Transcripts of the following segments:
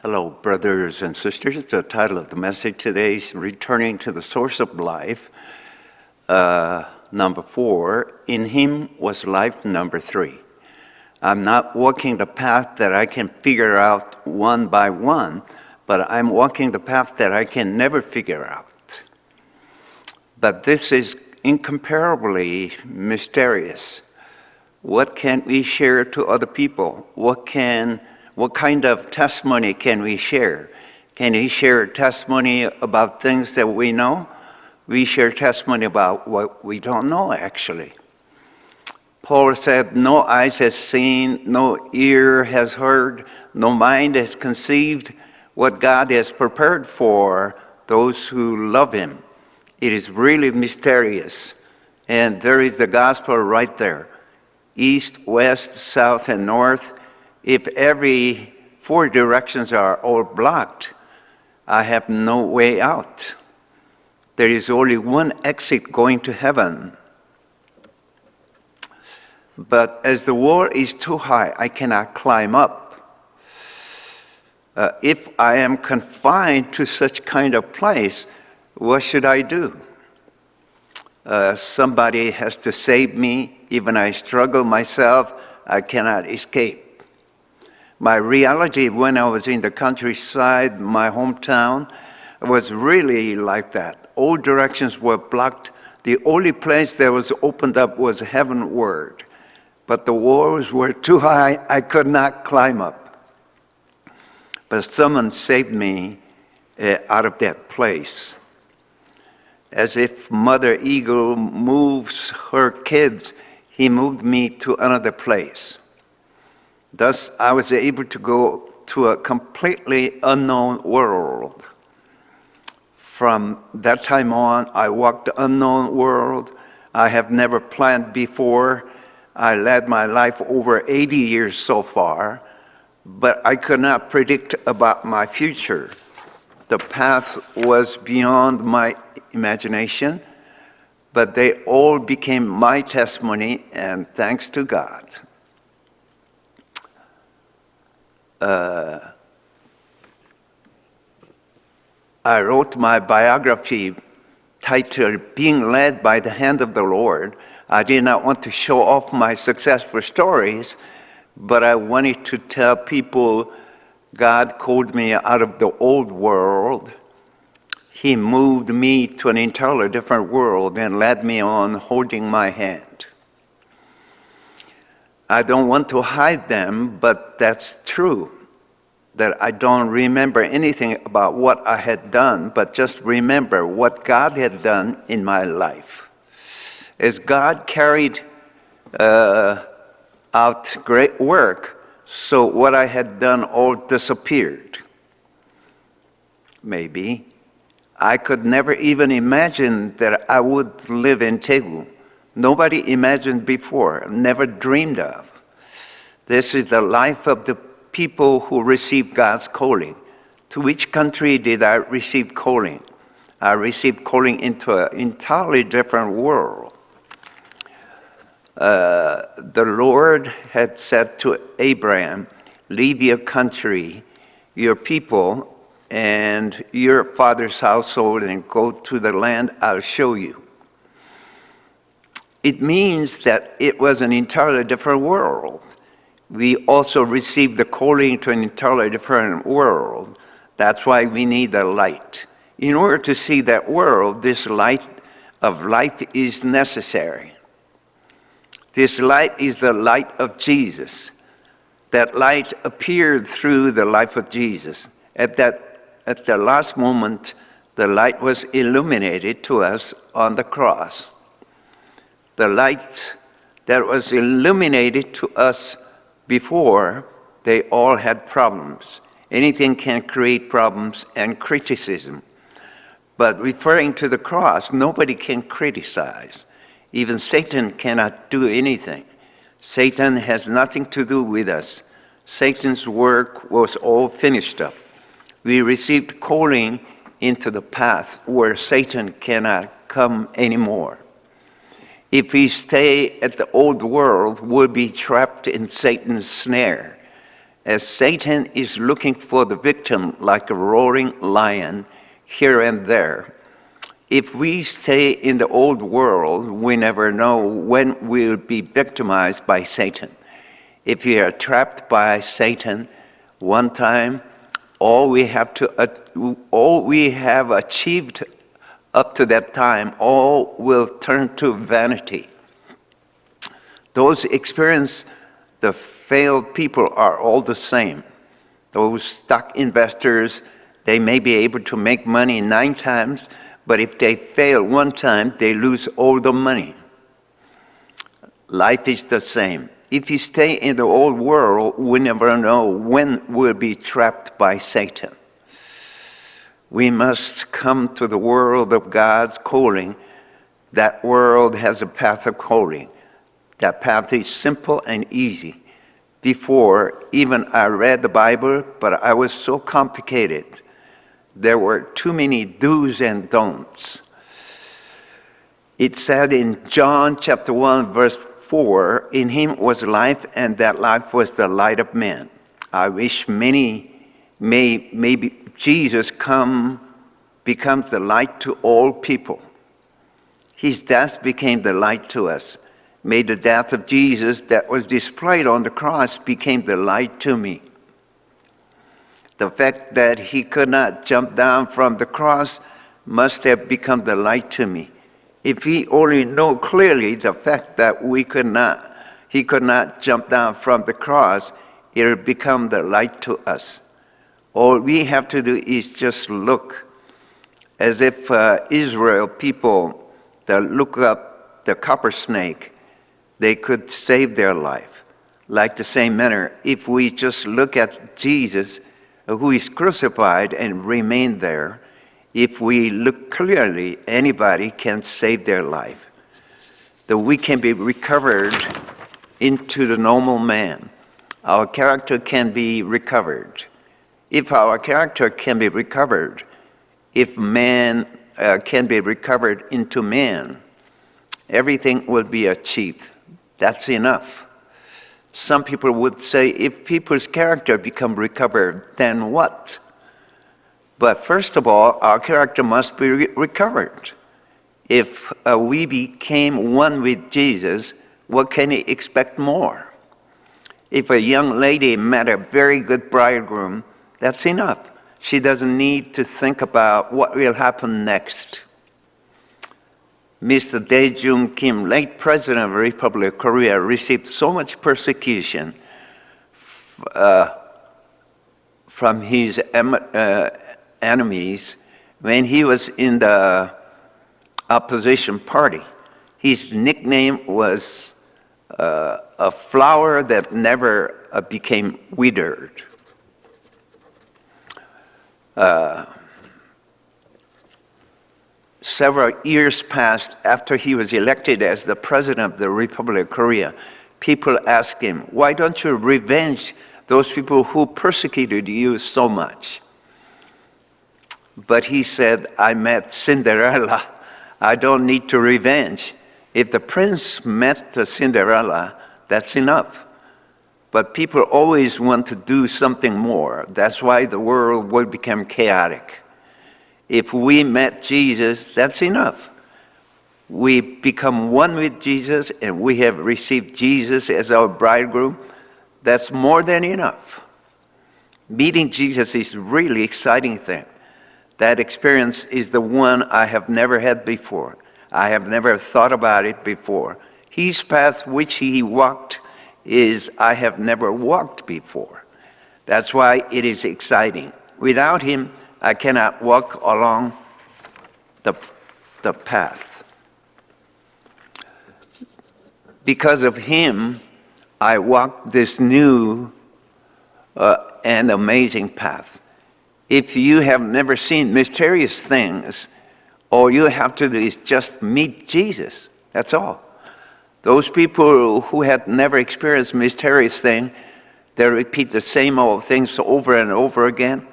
Hello, brothers and sisters. The title of the message today is Returning to the Source of Life. Number 4, in Him was life. Number 3. I'm not walking the path that I can figure out one by one, but I'm walking the path that I can never figure out. But this is incomparably mysterious. What can we share to other people? What kind of testimony can we share? Can we share testimony about things that we know? We share testimony about what we don't know, actually. Paul said, no eyes has seen, no ear has heard, no mind has conceived what God has prepared for those who love Him. It is really mysterious. And there is the gospel right there. East, west, south, and north. If every 4 directions are all blocked, I have no way out. There is only one exit going to heaven. But as the wall is too high, I cannot climb up. If I am confined to such kind of place, what should I do? Somebody has to save me. Even I struggle myself, I cannot escape. My reality when I was in the countryside, my hometown, was really like that. All directions were blocked. The only place that was opened up was heavenward. But the walls were too high, I could not climb up. But someone saved me out of that place. As if Mother Eagle moves her kids, He moved me to another place. Thus, I was able to go to a completely unknown world. From that time on, I walked the unknown world I have never planned before. I led my life over 80 years so far, but I could not predict about my future. The path was beyond my imagination, but they all became my testimony, and thanks to God. I wrote my biography titled, Being Led by the Hand of the Lord. I did not want to show off my successful stories, but I wanted to tell people God called me out of the old world. He moved me to an entirely different world and led me on holding my hand. I don't want to hide them, but that's true, that I don't remember anything about what I had done, but just remember what God had done in my life. As God carried out great work, so what I had done all disappeared. Maybe. I could never even imagine that I would live in Daegu. Nobody imagined before, never dreamed of. This is the life of the people who received God's calling. To which country did I receive calling? I received calling into an entirely different world. The Lord had said to Abraham, leave your country, your people, and your father's household, and go to the land I'll show you. It means that it was an entirely different world. We also received the calling to an entirely different world. That's why we need the light. In order to see that world, this light of life is necessary. This light is the light of Jesus. That light appeared through the life of Jesus. At the last moment, the light was illuminated to us on the cross. The light that was illuminated to us before, they all had problems. Anything can create problems and criticism. But referring to the cross, nobody can criticize. Even Satan cannot do anything. Satan has nothing to do with us. Satan's work was all finished up. We received calling into the path where Satan cannot come anymore. If we stay at the old world, we'll be trapped in Satan's snare. as Satan is looking for the victim like a roaring lion here and there. If we stay in the old world, we never know when we'll be victimized by Satan. If we are trapped by Satan one time, all we have achieved up to that time, all will turn to vanity. Those experience the failed people are all the same. Those stock investors, they may be able to make money 9 times, but if they fail one time, they lose all the money. Life is the same. If you stay in the old world, we never know when we'll be trapped by Satan. We must come to the world of God's calling. That world has a path of calling. That path is simple and easy. Before, even I read the Bible, but I was so complicated. There were too many do's and don'ts. It said in John chapter 1, verse 4, in him was life, and that life was the light of men. I wish many maybe Jesus becomes the light to all people. His death became the light to us. May the death of Jesus that was displayed on the cross became the light to me. The fact that he could not jump down from the cross must have become the light to me. If we only know clearly the fact that he could not jump down from the cross, it will become the light to us. All we have to do is just look, as if Israel people that look up the copper snake, they could save their life. Like the same manner, if we just look at Jesus, who is crucified and remain there, if we look clearly, anybody can save their life. That we can be recovered into the normal man. Our character can be recovered. If our character can be recovered, if man can be recovered into man, everything will be achieved. That's enough. Some people would say, if people's character become recovered, then what? But first of all, our character must be recovered. If we became one with Jesus, what can he expect more? If a young lady met a very good bridegroom, that's enough. She doesn't need to think about what will happen next. Mr. Dae-jung Kim, late President of the Republic of Korea, received so much persecution from his enemies when he was in the opposition party. His nickname was a flower that never became withered. Several years passed after he was elected as the President of the Republic of Korea. People asked him, why don't you revenge those people who persecuted you so much? But he said, I met Cinderella. I don't need to revenge. If the prince met the Cinderella, that's enough. But people always want to do something more. That's why the world will become chaotic. If we met Jesus, that's enough. We become one with Jesus and we have received Jesus as our bridegroom. That's more than enough. Meeting Jesus is a really exciting thing. That experience is the one I have never had before. I have never thought about it before. His path which he walked is I have never walked before. That's why it is exciting. Without him, I cannot walk along the path. Because of him, I walk this new and amazing path. If you have never seen mysterious things, all you have to do is just meet Jesus. That's all. Those people who had never experienced mysterious things, they repeat the same old things over and over again.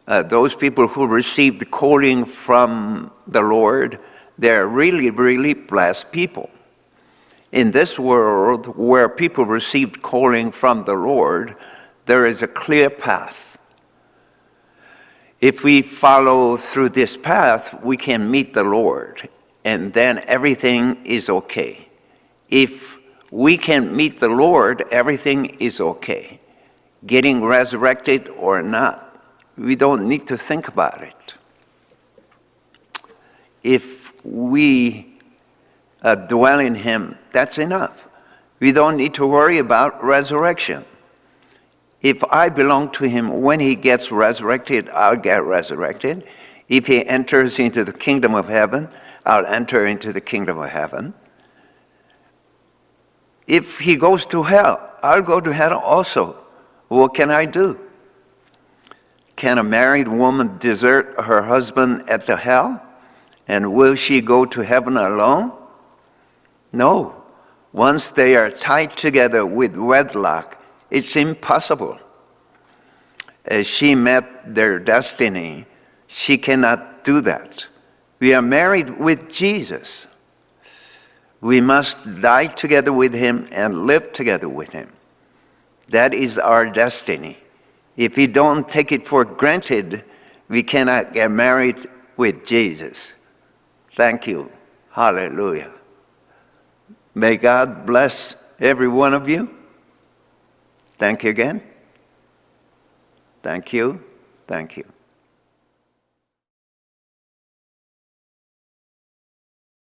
Those people who received the calling from the Lord, they're really, really blessed people. In this world where people received calling from the Lord, There is a clear path. If we follow through this path, we can meet the Lord, and then everything is okay. If we can meet the Lord, everything is okay. Getting resurrected or not, we don't need to think about it. If we dwell in Him, that's enough. We don't need to worry about resurrection. If I belong to Him, when He gets resurrected, I'll get resurrected. If He enters into the kingdom of heaven, I'll enter into the kingdom of heaven. If He goes to hell, I'll go to hell also. What can I do? Can a married woman desert her husband at the hell? And will she go to heaven alone? No. Once they are tied together with wedlock, it's impossible. As she met their destiny, she cannot do that. We are married with Jesus. We must die together with Him and live together with Him. That is our destiny. If we don't take it for granted, we cannot get married with Jesus. Thank you. Hallelujah. May God bless every one of you. Thank you again. Thank you. Thank you.